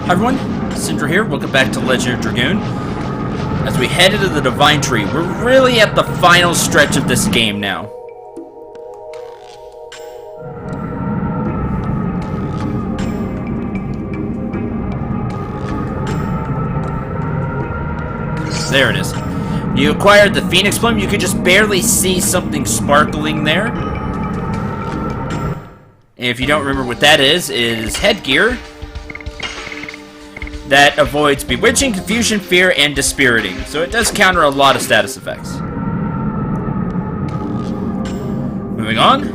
Hi everyone, Cendril here. Welcome back to Legend of Dragoon. As we head into the Divine Tree, we're really at the final stretch of this game now. There it is. You acquired the Phoenix Plume. You could just barely see something sparkling there. And if you don't remember what that is, it is headgear that avoids bewitching, confusion, fear, and dispiriting. So it does counter a lot of status effects. Moving on.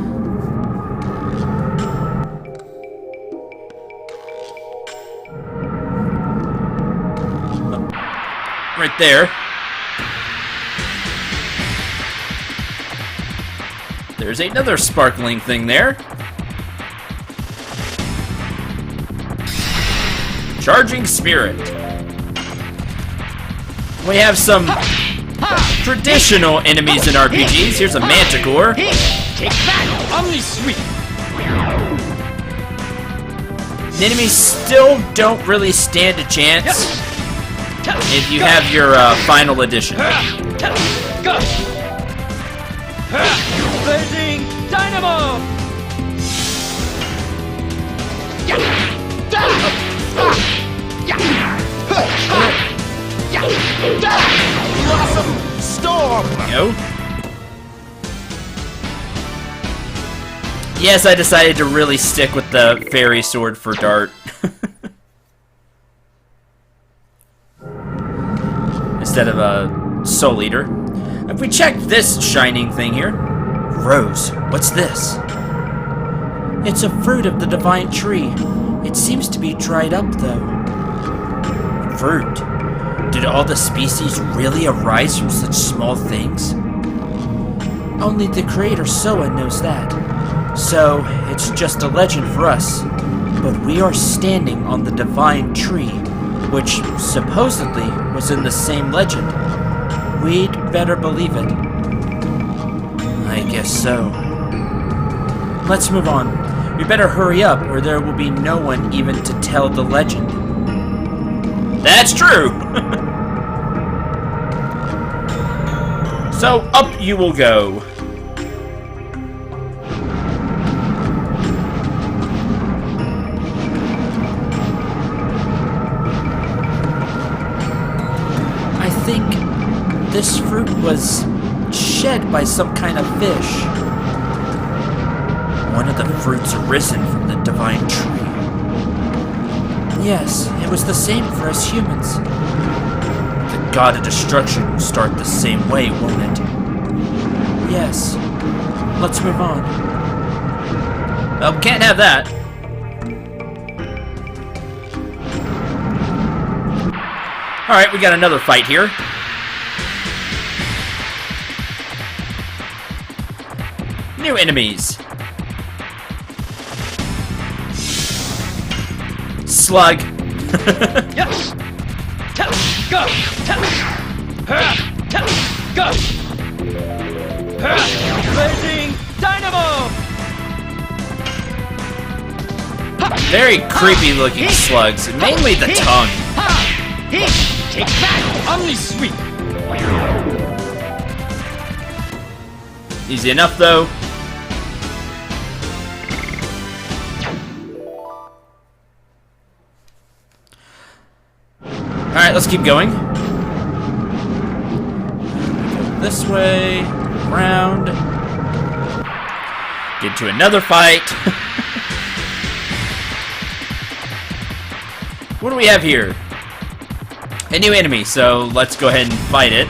Right there. There's another sparkling thing there. Charging Spirit. We have some traditional enemies in RPGs. Here's a Manticore. Take that, Omni Sweep. The enemies still don't really stand a chance if you have your final edition. Blazing Dynamo. Blossom Storm. Go. Yes, I decided to really stick with the fairy sword for dart. Instead of a soul eater. If we check this shining thing here. Rose, what's this? It's a fruit of the divine tree. It seems to be dried up, though. Fruit? Did all the species really arise from such small things? Only the creator Soa knows that. So, it's just a legend for us. But we are standing on the divine tree, which supposedly was in the same legend. We'd better believe it. I guess so. Let's move on. We better hurry up, or there will be no one even to tell the legend. That's true! So, up you will go. I think this fruit was shed by some kind of fish. One of the fruits arisen from the divine tree. Yes, it was the same for us humans. The god of destruction will start the same way, won't it? Yes. Let's move on. Well, can't have that. Alright, we got another fight here. New enemies. Slug. Go. Go. Blazing Dynamo. Very creepy looking slugs, mainly the tongue. Take that, Omni Sweep. Easy enough though. Alright, let's keep going. This way, round. Get to another fight. What do we have here? A new enemy, so let's go ahead and fight it.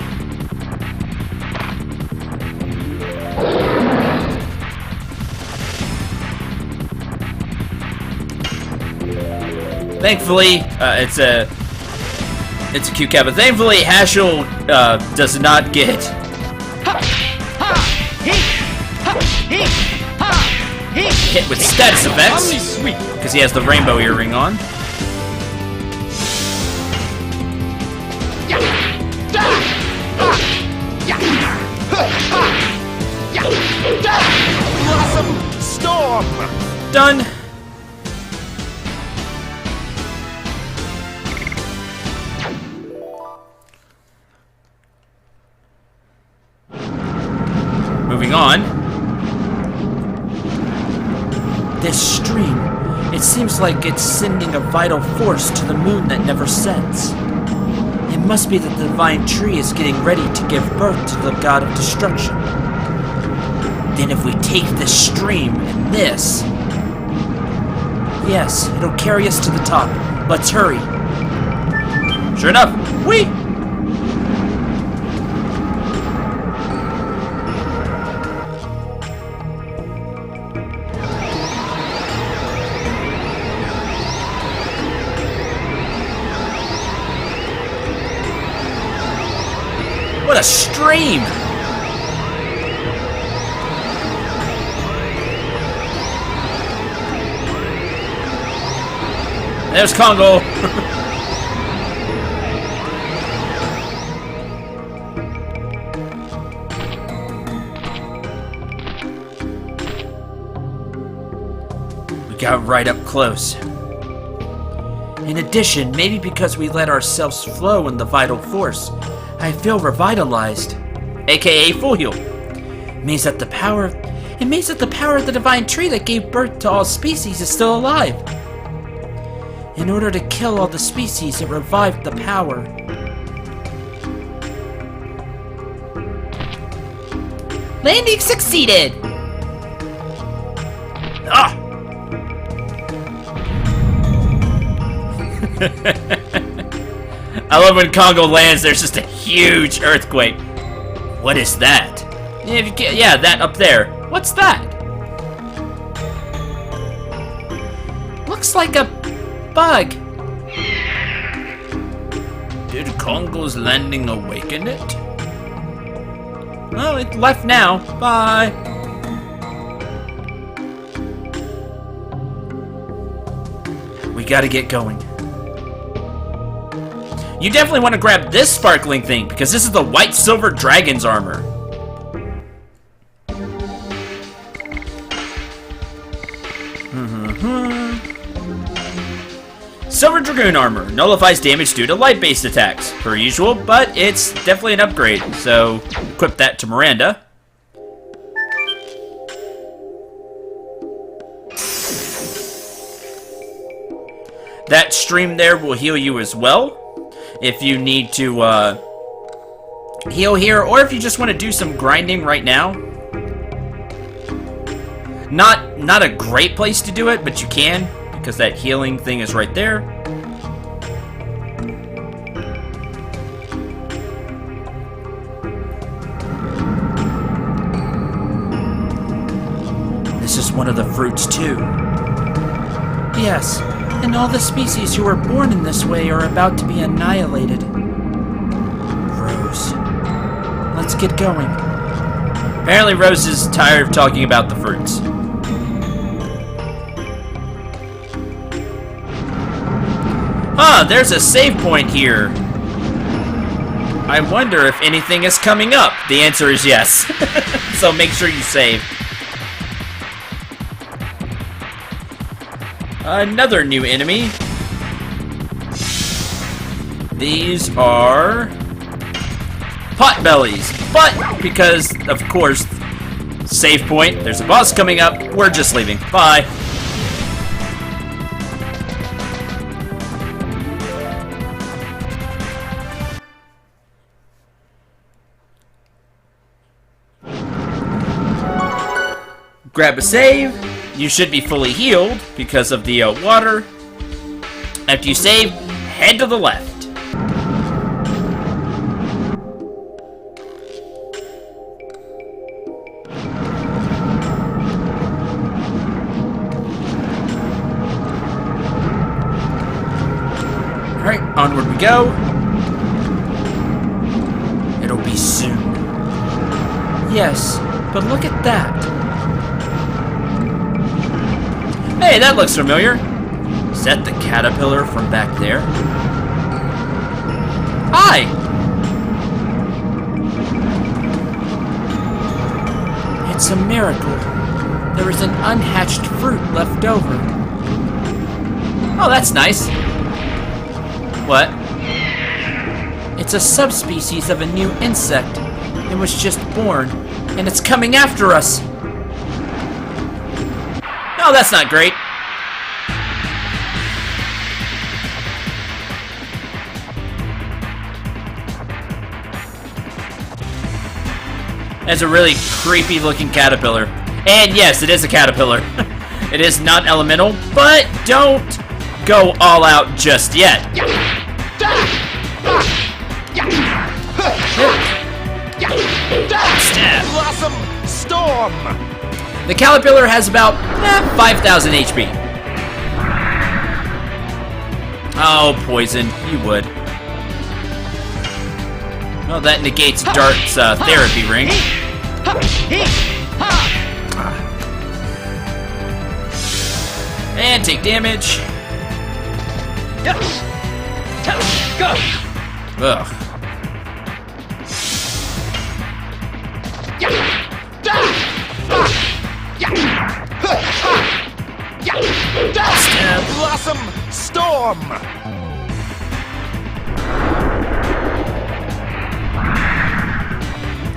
Thankfully, it's a cute cat, but thankfully Hashel does not get hit with status effects because he has the rainbow earring on. Blossom Storm. Done. moving on. This stream, it seems like it's sending a vital force to the moon that never sets. It must be that the divine tree is getting ready to give birth to the god of destruction. Then if we take this stream and this... Yes, it'll carry us to the top. Let's hurry. Sure enough, whee! What a stream! There's Congo! We got right up close. In addition, maybe because we let ourselves flow in the vital force, I feel revitalized. AKA full heal. It means that the power of the divine tree that gave birth to all species is still alive. In order to kill all the species, it revived the power. Landing succeeded! Ah! I love when Congo lands, there's just a huge earthquake. What is that? Yeah, that up there. What's that? Looks like a bug. Did Congo's landing awaken it? Well, it left now. Bye. We gotta get going. You definitely want to grab this sparkling thing, because this is the white silver dragon's armor. Silver Dragoon armor nullifies damage due to light-based attacks, per usual, but it's definitely an upgrade, so equip that to Miranda. That stream there will heal you as well, if you need to heal here, or if you just want to do some grinding right now. Not a great place to do it, but you can, because that healing thing is right there. This is one of the fruits too. Yes, and all the species who were born in this way are about to be annihilated. Rose, let's get going. Apparently Rose is tired of talking about the fruits. Ah, there's a save point here. I wonder if anything is coming up. The answer is yes. So make sure you save. Another new enemy. These are potbellies. But because, of course, save point, there's a boss coming up, we're just leaving. Bye. Grab a save. You should be fully healed because of the water. After you save, head to the left. Alright, onward we go. It'll be soon. Yes, but look at that. Hey, that looks familiar. Is that the caterpillar from back there? Hi! It's a miracle. There is an unhatched fruit left over. Oh, that's nice. What? It's a subspecies of a new insect. It was just born. And it's coming after us. No, that's not great. That's a really creepy looking caterpillar. And yes, it is a caterpillar. It is not elemental, but don't go all out just yet. Stab. Blossom Storm! The caterpillar has about 5,000 HP. Oh, poison. You would. Well, that negates Dart's therapy ring. And take damage. Go! Ugh. Stab. Blossom Storm!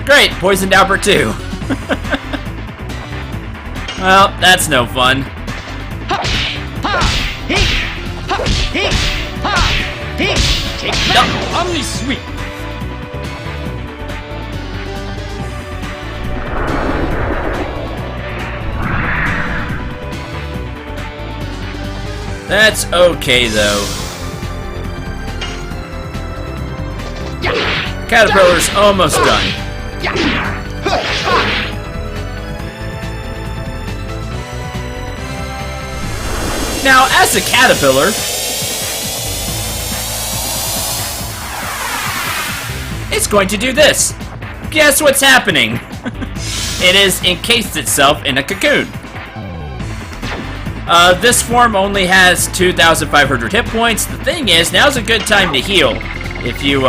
Great, poisoned Albert too. Well, that's no fun. Take that, Omni Sweep! That's okay though. Caterpillar's almost done. Now, as a caterpillar, it's going to do this. Guess what's happening? It has encased itself in a cocoon. This form only has 2,500 hit points. The thing is, now's a good time to heal. If you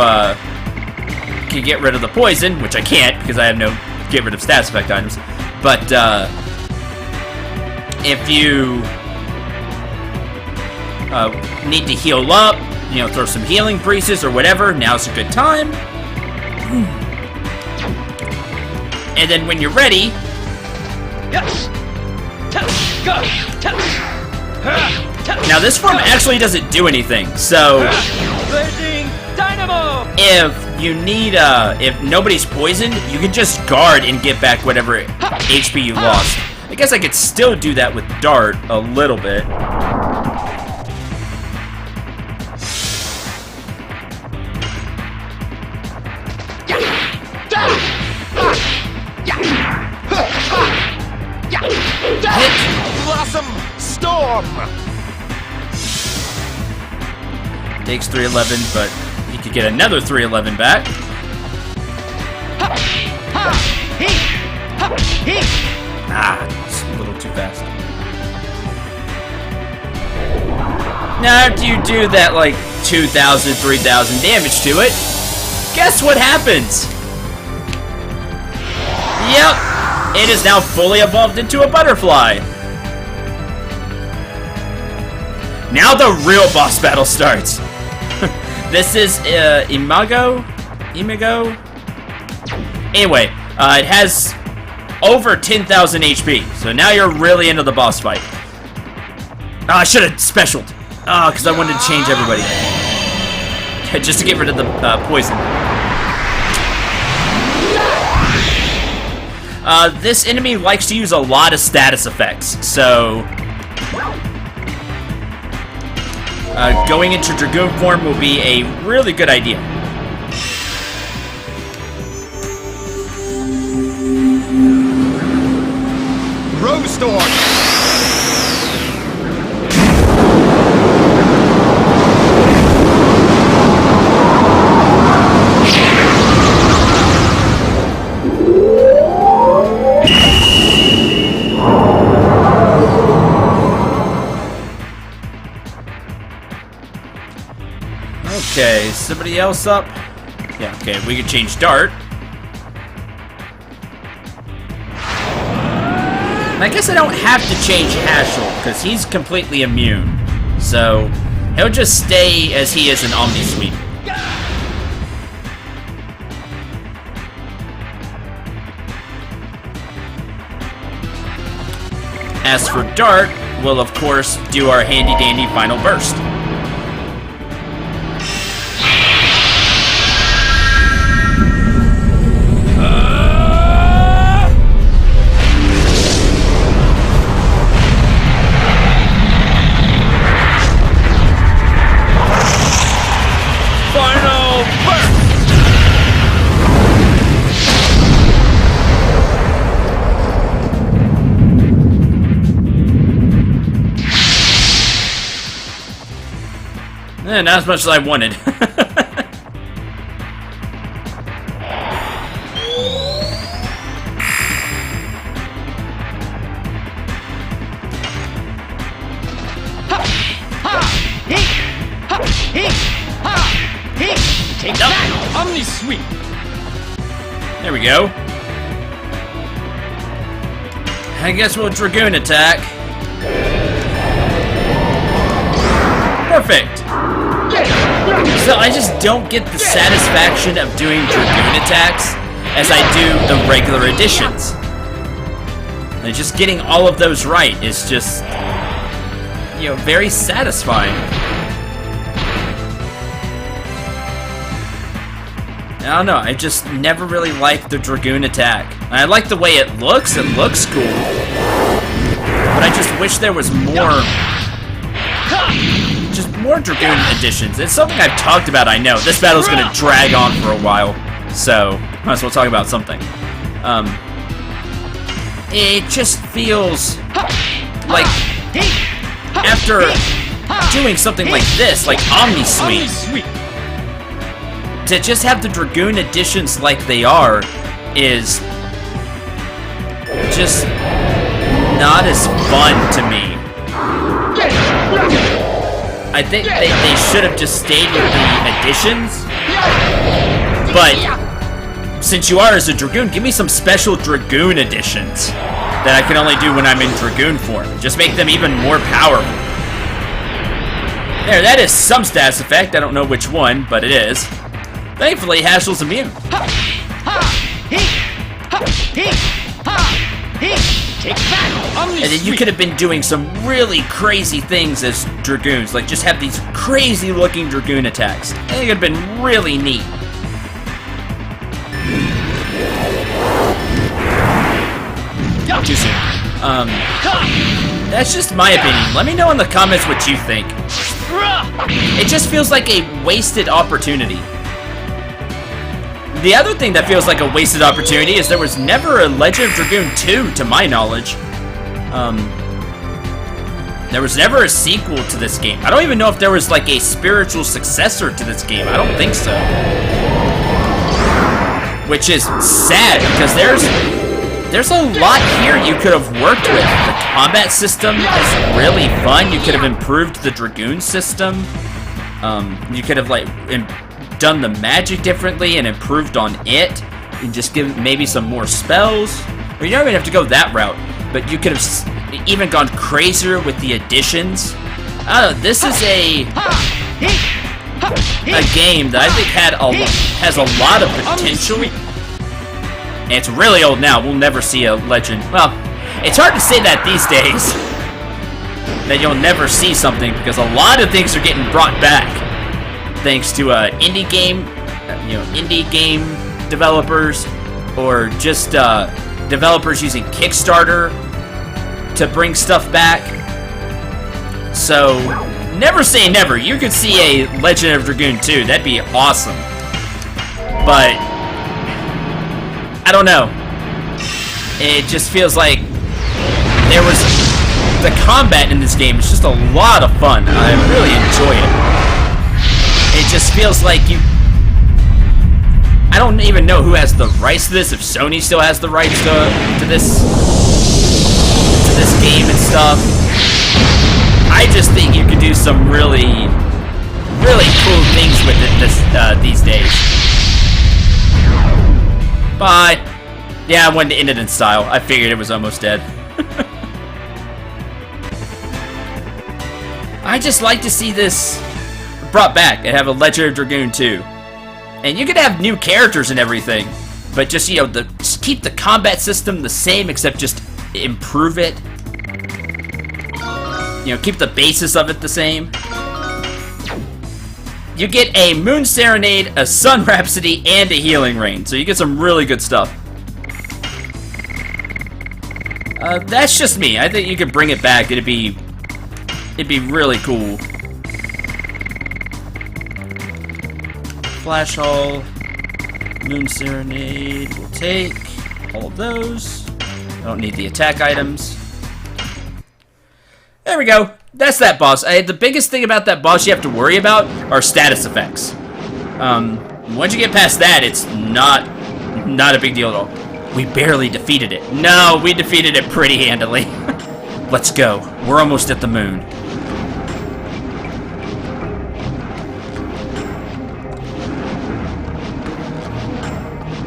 can get rid of the poison, which I can't because I have no get rid of status effect items. But if you need to heal up, you know, throw some healing breezes or whatever, now's a good time. And then when you're ready, now this form actually doesn't do anything, so Blazing Dynamo! if you need, if nobody's poisoned, you can just guard and get back whatever HP you lost. I guess I could still do that with Dart a little bit. Blossom Storm! Takes 311, but he could get another 311 back. Ah, it's a little too fast. Now after you do that like 2,000, 3,000 damage to it, guess what happens? Yep, it is now fully evolved into a butterfly. Now the real boss battle starts. This is Imago? Anyway, it has over 10,000 HP, so now you're really into the boss fight. Oh, I should have specialed. Oh, because I wanted to change everybody. Just to get rid of the poison. This enemy likes to use a lot of status effects, so going into Dragoon form will be a really good idea. Rose Storm! Okay, somebody else up? Yeah, okay, we can change Dart. And I guess I don't have to change Hashel, because he's completely immune. So, he'll just stay as he is in Omni Sweep. As for Dart, we'll of course do our handy-dandy final burst. Final burst! Not as much as I wanted. Take that! Omni Sweep! There we go. I guess we'll Dragoon attack. Perfect. So I just don't get the satisfaction of doing Dragoon attacks as I do the regular additions. And just getting all of those right is just, you know, very satisfying. I don't know, I just never really liked the Dragoon attack. I like the way it looks cool. But I just wish there was more Dragoon additions. It's something I've talked about, I know. This battle's gonna drag on for a while, so might as well talk about something. It just feels like after doing something like this, like Omni Sweep, to just have the Dragoon additions like they are is just not as fun to me. I think they should have just stayed with the additions, but since you are as a Dragoon, give me some special Dragoon additions that I can only do when I'm in Dragoon form. Just make them even more powerful. There, that is some status effect. I don't know which one, but it is. Thankfully, Hashel's immune. And then you could have been doing some really crazy things as Dragoons, like just have these crazy looking Dragoon attacks. I think it would have been really neat. Too soon. That's just my opinion. Let me know in the comments what you think. It just feels like a wasted opportunity. The other thing that feels like a wasted opportunity is there was never a Legend of Dragoon 2, to my knowledge. There was never a sequel to this game. I don't even know if there was like a spiritual successor to this game. I don't think so. Which is sad, because there's a lot here you could have worked with. The combat system is really fun. You could have improved the Dragoon system. You could have like done the magic differently and improved on it, and just give maybe some more spells. Or you don't even have to go that route, but you could have even gone crazier with the additions. I don't know, this is a game that I think has a lot of potential. And it's really old now. We'll never see a Legend. Well, it's hard to say that these days, that you'll never see something, because a lot of things are getting brought back thanks to indie game developers, or just developers using Kickstarter to bring stuff back. So never say never. You could see a Legend of Dragoon 2. That'd be awesome. But I don't know. It just feels like the combat in this game is just a lot of fun. I really enjoy it. It just feels like I don't even know who has the rights to this, if Sony still has the rights to this game and stuff. I just think you could do some really, really cool things with it these days. Bye. Yeah, I wanted to end it in style. I figured it was almost dead. I just like to see this brought back and have a Legend of Dragoon 2. And you could have new characters and everything, but just, you know, just keep the combat system the same, except just improve it. you know, keep the basis of it the same. You get a Moon Serenade, a Sun Rhapsody, and a Healing Rain. So you get some really good stuff. That's just me. I think you could bring it back. It'd be really cool. Flash Hull, Moon Serenade, we'll take all of those. I don't need the attack items. There we go. That's that boss. The biggest thing about that boss you have to worry about are status effects. Once you get past that, it's not a big deal at all. We barely defeated it. No, we defeated it pretty handily. Let's go. We're almost at the moon.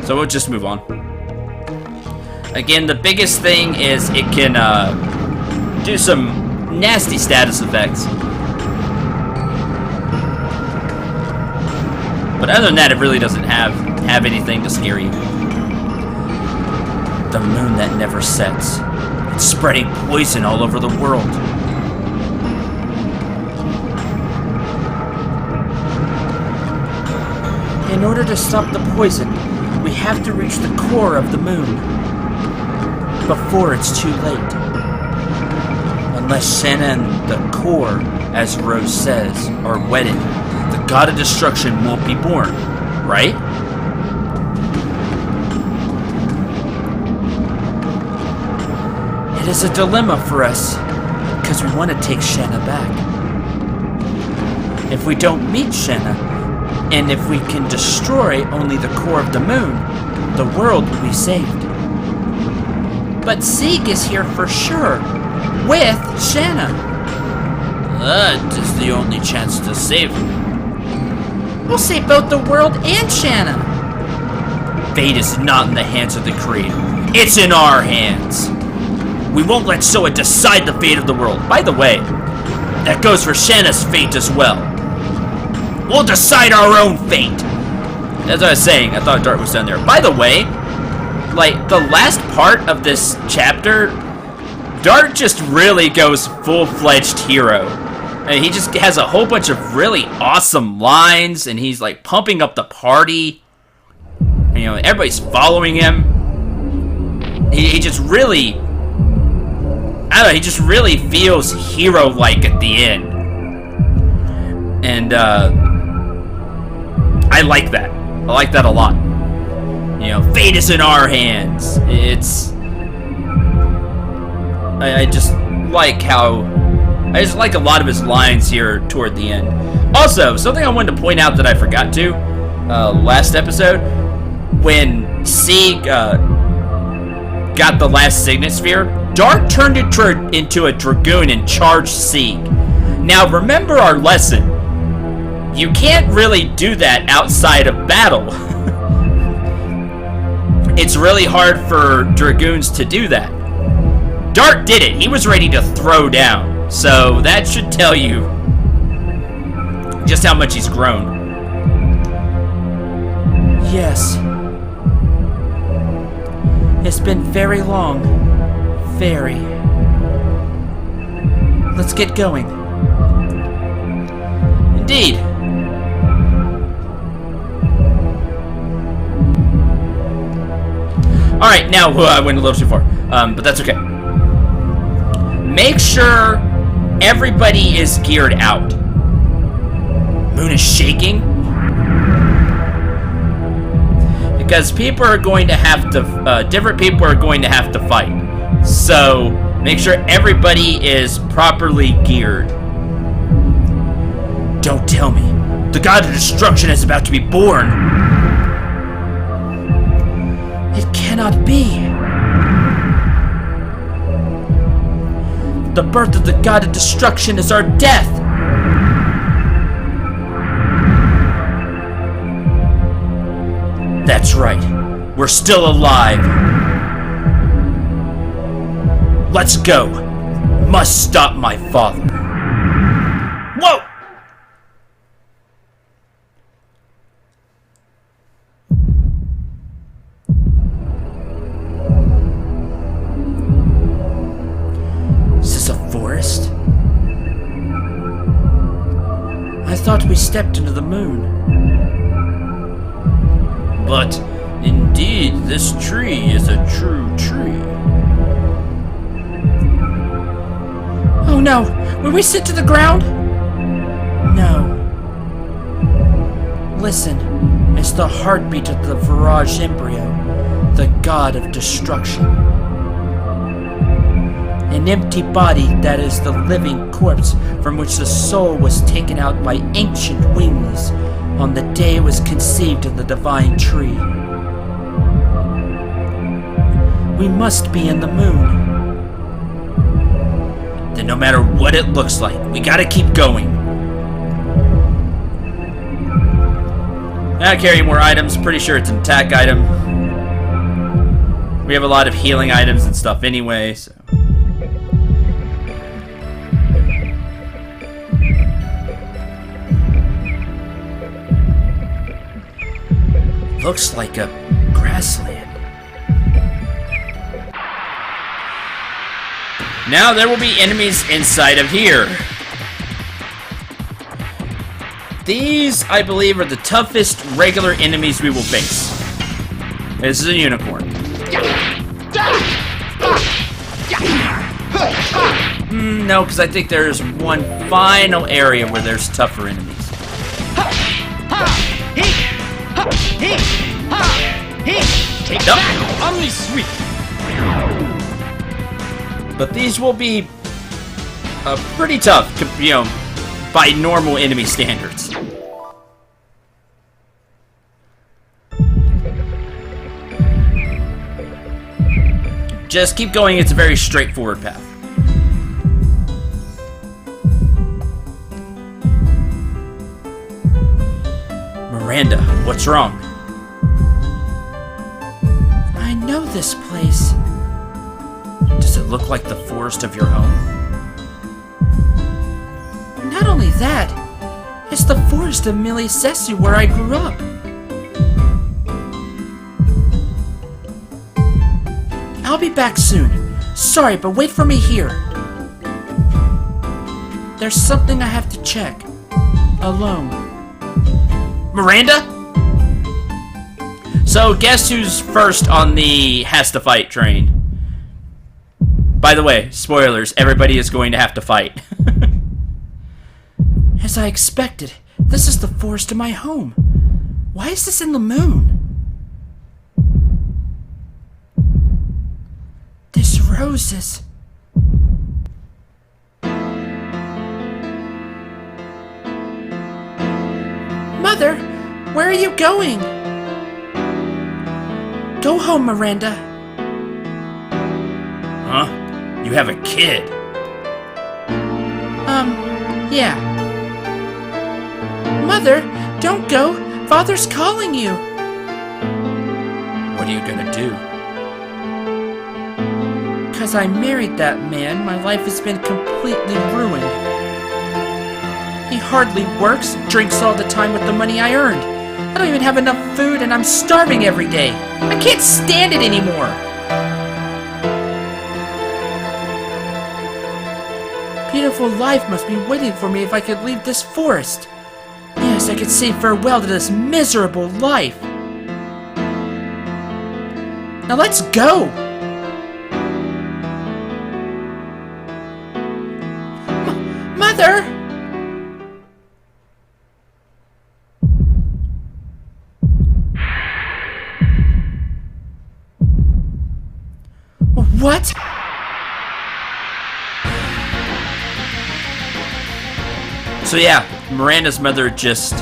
So we'll just move on. Again, the biggest thing is it can do some nasty status effects. But other than that, it really doesn't have anything to scare you. The moon that never sets. It's spreading poison all over the world. In order to stop the poison, we have to reach the core of the moon before it's too late. Unless Shanna and the core, as Rose says, are wedded, the god of destruction won't be born, right? It is a dilemma for us, because we want to take Shanna back. If we don't meet Shanna, and if we can destroy only the core of the moon, the world will be saved. But Sieg is here for sure, with Shanna. That is the only chance to save her. We'll save both the world and Shanna. Fate is not in the hands of the Creator. It's in our hands. We won't let Soa decide the fate of the world. By the way, that goes for Shanna's fate as well. We'll decide our own fate. As I was saying, I thought Dart was down there. By the way, like, the last part of this chapter, Dart just really goes full-fledged hero. And he just has a whole bunch of really awesome lines, and he's, like, pumping up the party. And, you know, everybody's following him. He just really... I don't know, he just really feels hero-like at the end. And, I like that. I like that a lot. You know, fate is in our hands. It's... I just like how... I just like a lot of his lines here toward the end. Also, something I wanted to point out that I forgot to, last episode, when Sieg, got the last Signet Sphere, Dart turned it into a Dragoon and charged Sieg. Now, remember our lesson. You can't really do that outside of battle. It's really hard for Dragoons to do that. Dart did it. He was ready to throw down. So that should tell you just how much he's grown. Yes. It's been very long. Very. Let's get going. Indeed. Alright, now I went a little too far. But that's okay. Make sure everybody is geared out. Moon is shaking. Because people are going to have to, different people are going to have to fight. So, make sure everybody is properly geared. Don't tell me. The god of destruction is about to be born. It cannot be. The birth of the god of destruction is our death. That's right. We're still alive. Let's go. Must stop my father. Whoa! Is this a forest? thought we stepped into the moon. But indeed, this tree is a true tree. Oh no! Will we sit to the ground? No. Listen, it's the heartbeat of the Virage embryo, the god of destruction. An empty body that is the living corpse from which the soul was taken out by ancient wings on the day it was conceived in the divine tree. We must be in the moon. Then no matter what it looks like, we gotta keep going. Not carrying more items, pretty sure it's an attack item. We have a lot of healing items and stuff anyway, so. Looks like a grassland. Now there will be enemies inside of here. These, I believe, are the toughest regular enemies we will face. This is a unicorn. No, because I think there's one final area where there's tougher enemies. Take that, Omni Sweep! But these will be pretty tough, you know, by normal enemy standards. Just keep going, it's a very straightforward path. Miranda, what's wrong? I know this place. Does it look like the forest of your home? Not only that, it's the forest of Milicesu where I grew up. I'll be back soon. Sorry, but wait for me here. There's something I have to check. Alone. Miranda? So, guess who's first on the has to fight train? By the way, spoilers, everybody is going to have to fight. As I expected, this is the forest of my home. Why is this in the moon? This rose is... Mother, where are you going? Go home, Miranda. Huh? You have a kid. Yeah. Mother, don't go. Father's calling you. What are you gonna do? 'Cause I married that man, my life has been completely ruined. He hardly works, drinks all the time with the money I earned. I don't even have enough food and I'm starving every day. I can't stand it anymore. Beautiful life must be waiting for me if I could leave this forest. Yes, I could say farewell to this miserable life. Now let's go! Mother! What? So yeah, Miranda's mother just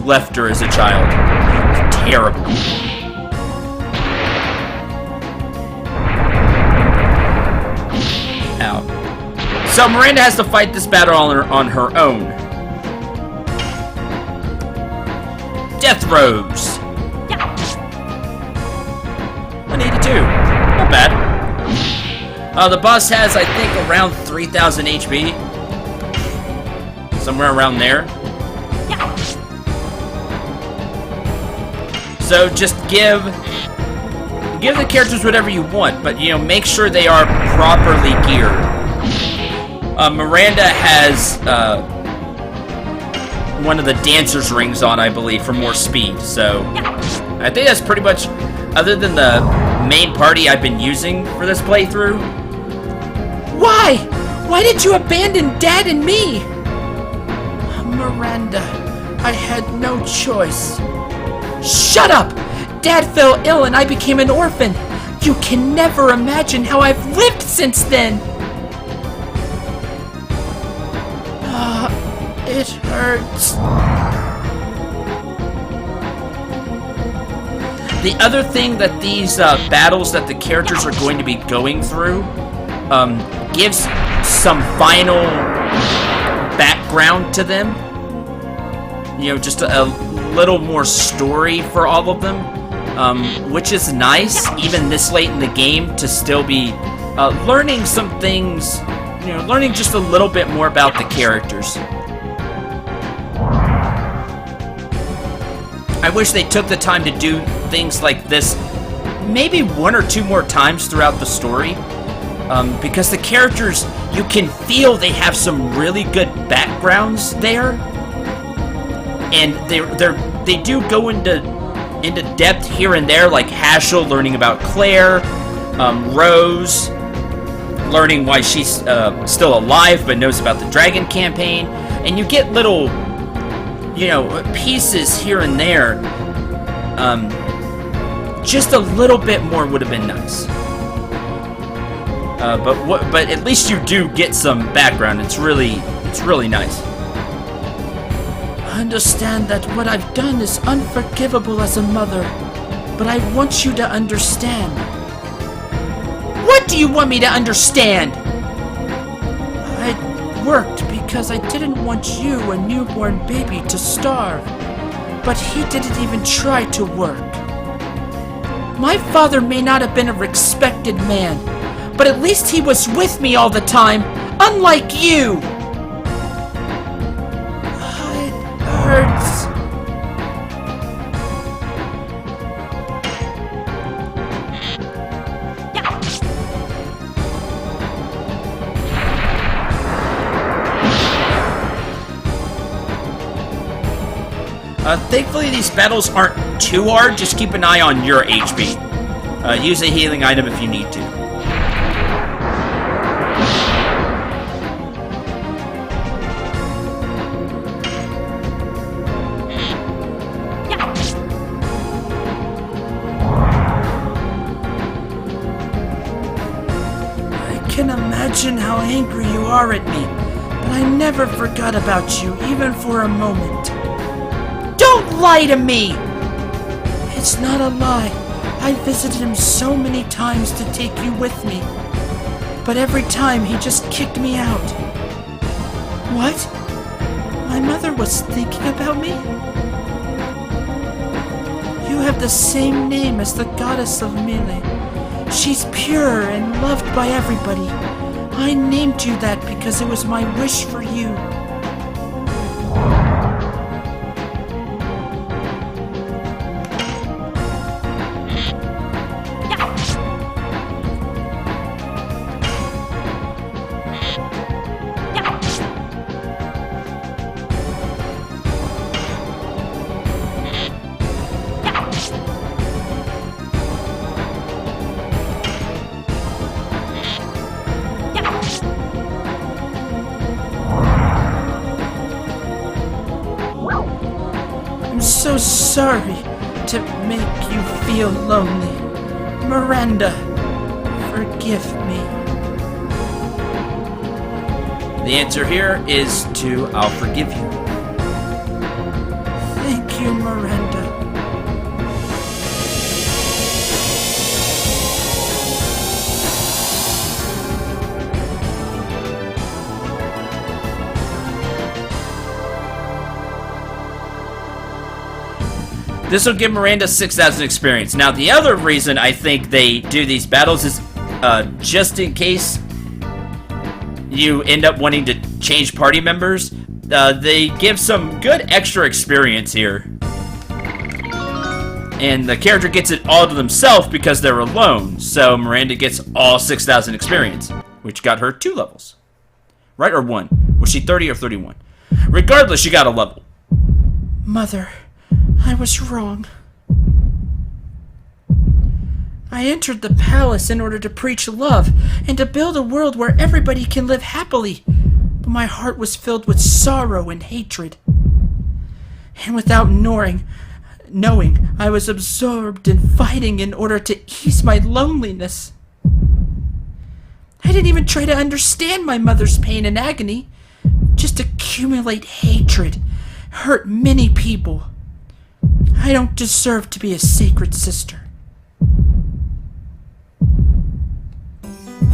left her as a child. Terrible. Ow. So Miranda has to fight this battle on her own. Death Rose. 182. Not bad. The boss has, I think, around 3,000 HP. Somewhere around there. So just give the characters whatever you want, but you know, make sure they are properly geared. Miranda has one of the dancer's rings on, I believe, for more speed. So I think that's pretty much, other than the main party I've been using for this playthrough. Why? Why did you abandon Dad and me? Miranda, I had no choice. Shut up! Dad fell ill and I became an orphan. You can never imagine how I've lived since then. It hurts. The other thing that these battles that the characters are going to be going through gives some final background to them. You know, just a little more story for all of them, which is nice, even this late in the game, to still be learning some things, you know, learning just a little bit more about the characters. I wish they took the time to do things like this maybe one or two more times throughout the story, because the characters, you can feel they have some really good backgrounds there, and they do go into depth here and there, like Haschel learning about Claire, Rose learning why she's still alive but knows about the Dragon campaign, and you get little, you know, pieces here and there. Just a little bit more would have been nice. But at least you do get some background. It's really nice. I understand that what I've done is unforgivable as a mother, but I want you to understand. What do you want me to understand? I worked because I didn't want you, a newborn baby, to starve. But he didn't even try to work. My father may not have been a respected man, but at least he was with me all the time, unlike you. It hurts. Thankfully, these battles aren't too hard. Just keep an eye on your HP. Use a healing item if you need to. I can imagine how angry you are at me, but I never forgot about you, even for a moment. Don't lie to me! It's not a lie. I visited him so many times to take you with me. But every time he just kicked me out. What? My mother was thinking about me? You have the same name as the goddess of Melee. She's pure and loved by everybody. I named you that because it was my wish for you. I'm so sorry to make you feel lonely. Miranda, forgive me. The answer here is to I'll forgive you. Thank you, Miranda. This will give Miranda 6,000 experience. Now, the other reason I think they do these battles is just in case you end up wanting to change party members, they give some good extra experience here. And the character gets it all to themselves because they're alone. So Miranda gets all 6,000 experience, which got her 2 levels. Right, or 1? Was she 30 or 31? Regardless, she got a level. Mother, I was wrong. I entered the palace in order to preach love and to build a world where everybody can live happily, but my heart was filled with sorrow and hatred. And without knowing, I was absorbed in fighting in order to ease my loneliness. I didn't even try to understand my mother's pain and agony, just accumulate hatred, hurt many people. I don't deserve to be a sacred sister.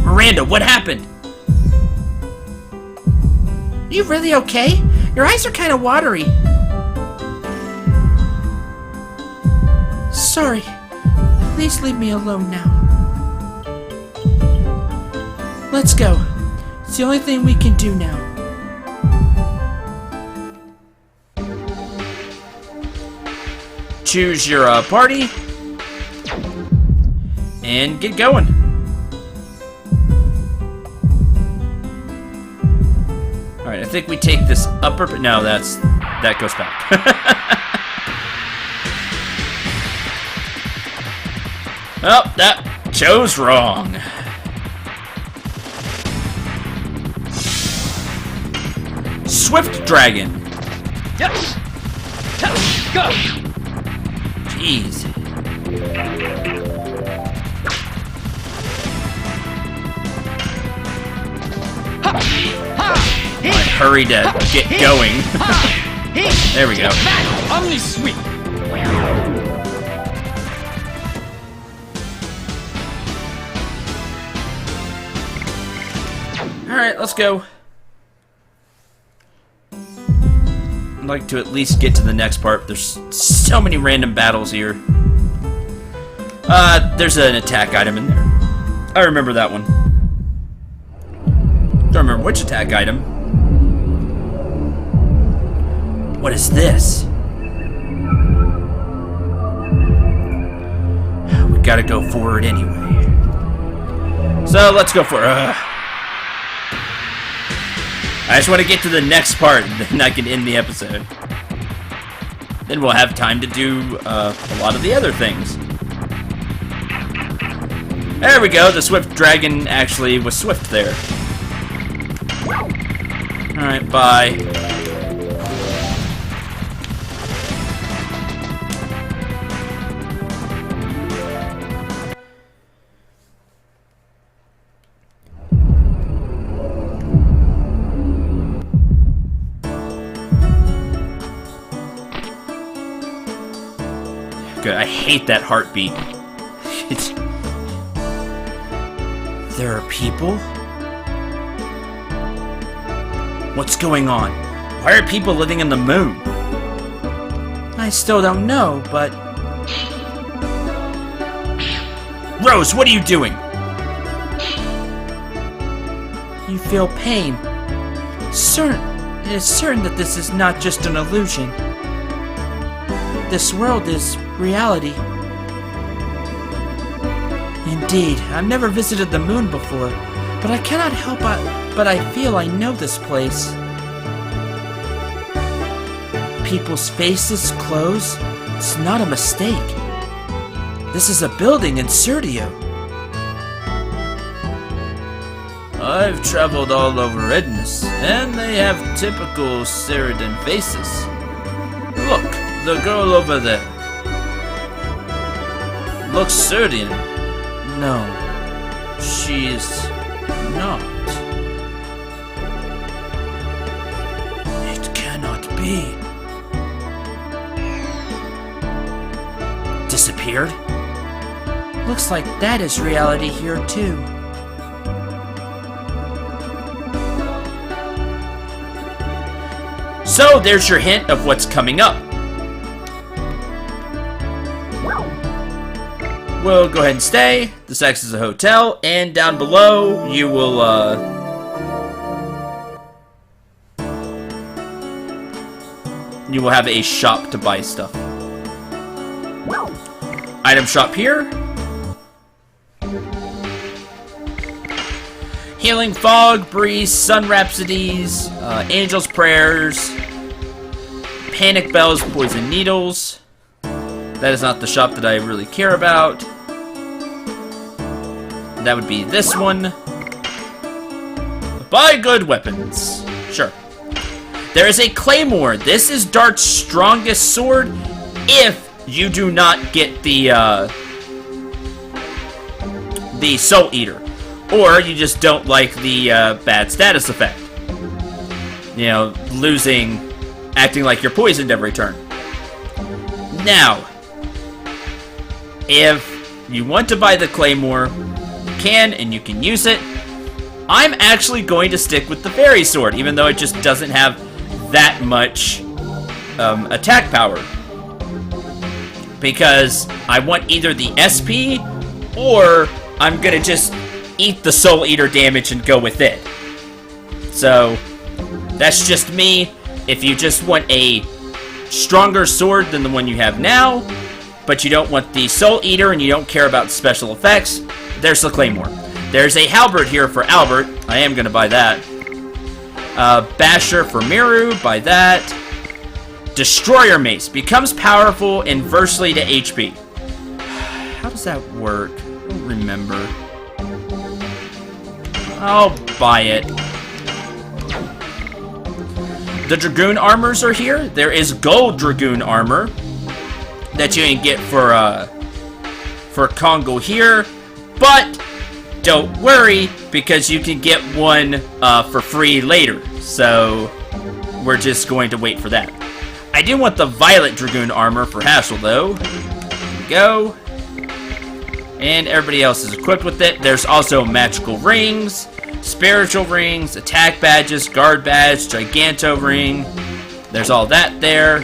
Miranda, what happened? Are you really okay? Your eyes are kind of watery. Sorry. Please leave me alone now. Let's go. It's the only thing we can do now. Choose your party. And get going. Alright, I think we take this upper... No, that goes back. Oh, that chose wrong. Swift Dragon. Yes. Go. Jeez. I hurry to get going. There we go. Only sweet. Alright, let's go. I'd like to at least get to the next part. There's so many random battles here. There's an attack item in there. I remember that one. Don't remember which attack item. What is this? We gotta go forward anyway. So let's go for it. I just want to get to the next part, and then I can end the episode. Then we'll have time to do a lot of the other things. There we go, the Swift Dragon actually was swift there. Alright, bye. Good. I hate that heartbeat. There are people? What's going on? Why are people living in the moon? I still don't know, but... Rose, what are you doing? You feel pain. It is certain that this is not just an illusion. This world is reality. Indeed, I've never visited the moon before, but I cannot help but I feel I know this place. People's faces, clothes, it's not a mistake. This is a building in Cendril. I've traveled all over Edness, and they have typical Ceridan faces. Look, the girl over there. Looks Ceridan. No, she's not. It cannot be. Disappeared? Looks like that is reality here too. So there's your hint of what's coming up. We'll go ahead and stay. This acts as a hotel, and down below you will have a shop to buy stuff. Item shop here. Healing Fog, Breeze, Sun Rhapsodies, Angel's Prayers, panic bells, poison needles. That is not the shop that I really care about. That would be this one. Buy good weapons. Sure. There is a claymore. This is Dart's strongest sword if you do not get the Soul Eater. Or you just don't like the bad status effect. You know, acting like you're poisoned every turn. Now, if you want to buy the claymore, you can, and you can use it. I'm actually going to stick with the fairy sword, even though it just doesn't have that much attack power. Because I want either the SP, or I'm going to just eat the Soul Eater damage and go with it. So, that's just me. If you just want a stronger sword than the one you have now, but you don't want the Soul Eater and you don't care about special effects, there's the claymore. There's a halberd here for Albert. I am going to buy that. Basher for Miru. Buy that. Destroyer Mace. Becomes powerful inversely to HP. How does that work? I don't remember. I'll buy it. The Dragoon armors are here. There is gold Dragoon armor that you can get for Congo here. But don't worry, because you can get one for free later. So we're just going to wait for that. I do want the violet Dragoon armor for Hassel, though. There we go. And everybody else is equipped with it. There's also magical rings, spiritual rings, attack badges, guard badge, giganto ring. There's all that there.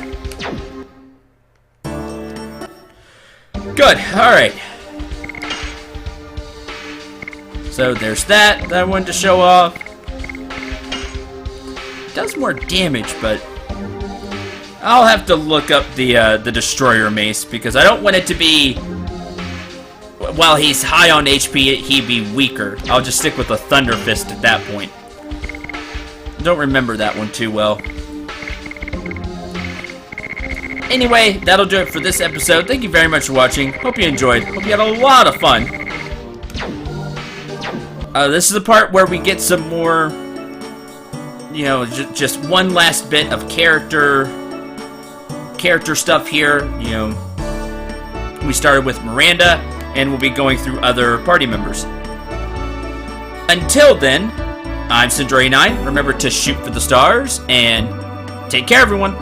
Good. All right. So there's that I wanted to show off. It does more damage, but I'll have to look up the Destroyer Mace, because I don't want it to be, while he's high on HP, he'd be weaker. I'll just stick with the Thunder Fist at that point. Don't remember that one too well. Anyway, that'll do it for this episode. Thank you very much for watching. Hope you enjoyed. Hope you had a lot of fun. This is the part where we get some more, you know, just one last bit of character stuff here. You know, we started with Miranda, and we'll be going through other party members. Until then, I'm Cendril. Remember to shoot for the stars, and take care, everyone.